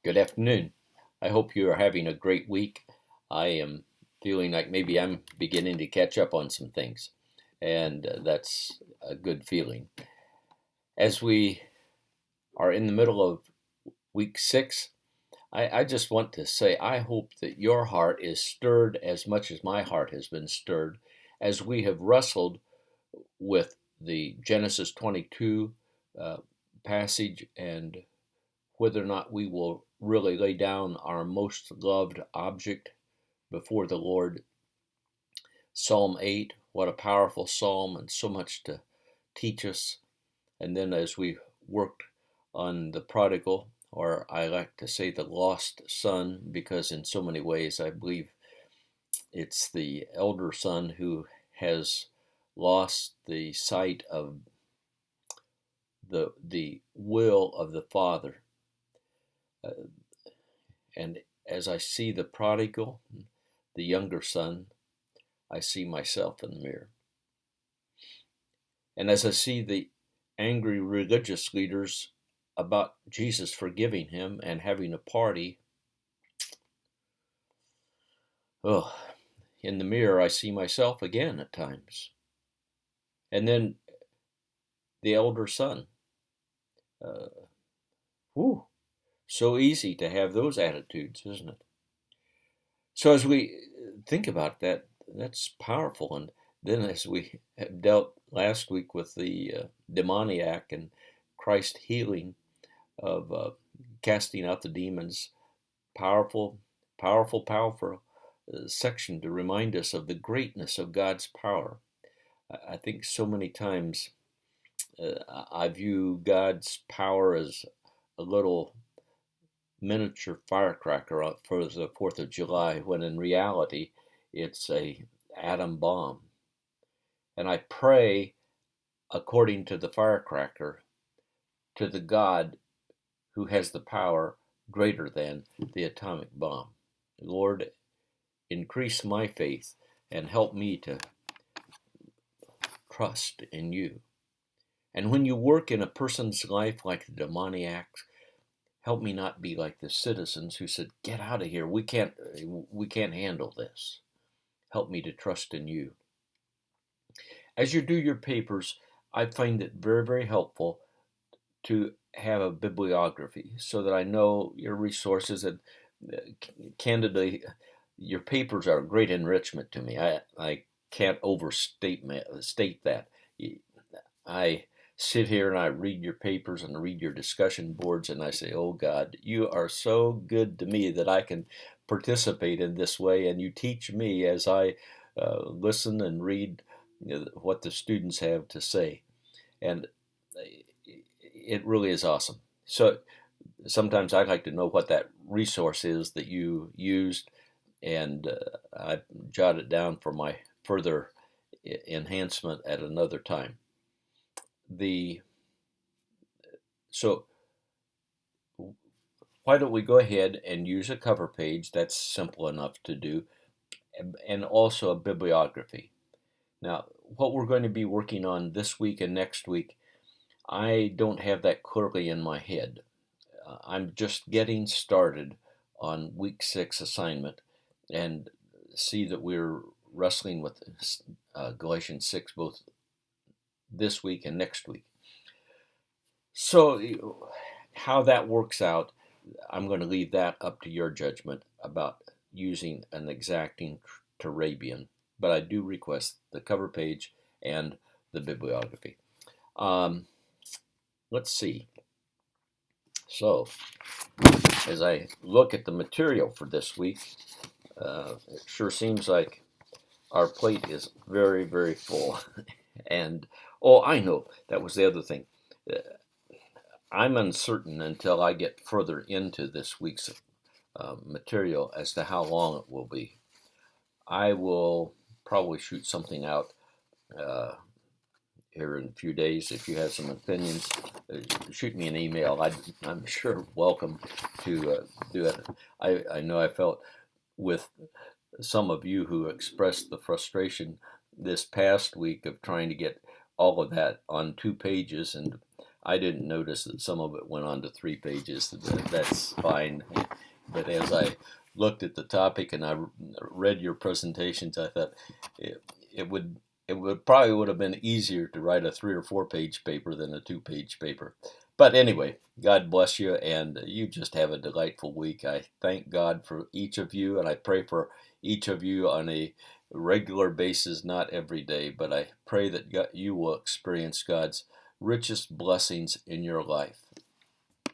Good afternoon. I hope you are having a great week. I am feeling like maybe I'm beginning to catch up on some things, and that's a good feeling. As we are in the middle of week 6, I just want to say I hope that your heart is stirred as much as my heart has been stirred as we have wrestled with the Genesis 22 uh, passage and whether or not we will really lay down our most loved object before the Lord. Psalm 8, what a powerful psalm and so much to teach us. And then as we worked on the prodigal, or I like to say the lost son, because in so many ways I believe it's the elder son who has lost the sight of the will of the father. Uh, and as I see the prodigal, the younger son, I see myself in the mirror. And as I see the angry religious leaders about Jesus forgiving him and having a party, oh, in the mirror I see myself again at times. And then the elder son. Uh, whew, so easy to have those attitudes, isn't it? So as we think about that, that's powerful. And then as we dealt last week with the demoniac and Christ healing of casting out the demons, powerful, powerful section to remind us of the greatness of God's power. I think so many times I view God's power as a little miniature firecracker for the 4th of July, when in reality it's a atom bomb. And I pray according to the firecracker to the God who has the power greater than the atomic bomb. Lord, increase my faith and help me to trust in you. And when you work in a person's life like the demoniac, help me not be like the citizens who said, "Get out of here. We can't handle this." Help me to trust in you. As you do your papers, I find it very, very helpful to have a bibliography so that I know your resources. And candidly, your papers are a great enrichment to me. I can't state that. I sit here and I read your papers and read your discussion boards, and I say, "Oh God, you are so good to me that I can participate in this way, and you teach me as I listen and read what the students have to say." And it really is awesome. So sometimes I'd like to know what that resource is that you used, and I jot it down for my further enhancement at another time. The so why don't we go ahead and use a cover page? That's simple enough to do, and also a bibliography. Now, what we're going to be working on this week and next week, I don't have that clearly in my head. I'm just getting started on week 6 assignment, and see that we're wrestling with Galatians 6 both this week and next week. So, how that works out, I'm going to leave that up to your judgment about using an exacting Turabian, but I do request the cover page and the bibliography. Let's see. So, as I look at the material for this week, it sure seems like our plate is very, very full. And, oh, I know, that was the other thing. Uh, I'm uncertain until I get further into this week's material as to how long it will be. I will probably shoot something out uh, here in a few days. If you have some opinions, shoot me an email. I'm sure welcome to do it. I know I felt with some of you who expressed the frustration this past week of trying to get all of that on 2 pages, and I didn't notice that some of it went on to 3 pages. That's fine. But as I looked at the topic and I read your presentations, I thought it, it would probably would have been easier to write a 3 or 4 page paper than a 2 page paper. But anyway, God bless you, and you just have a delightful week. I thank God for each of you, and I pray for each of you on a regular basis, not every day, but I pray that you will experience God's richest blessings in your life.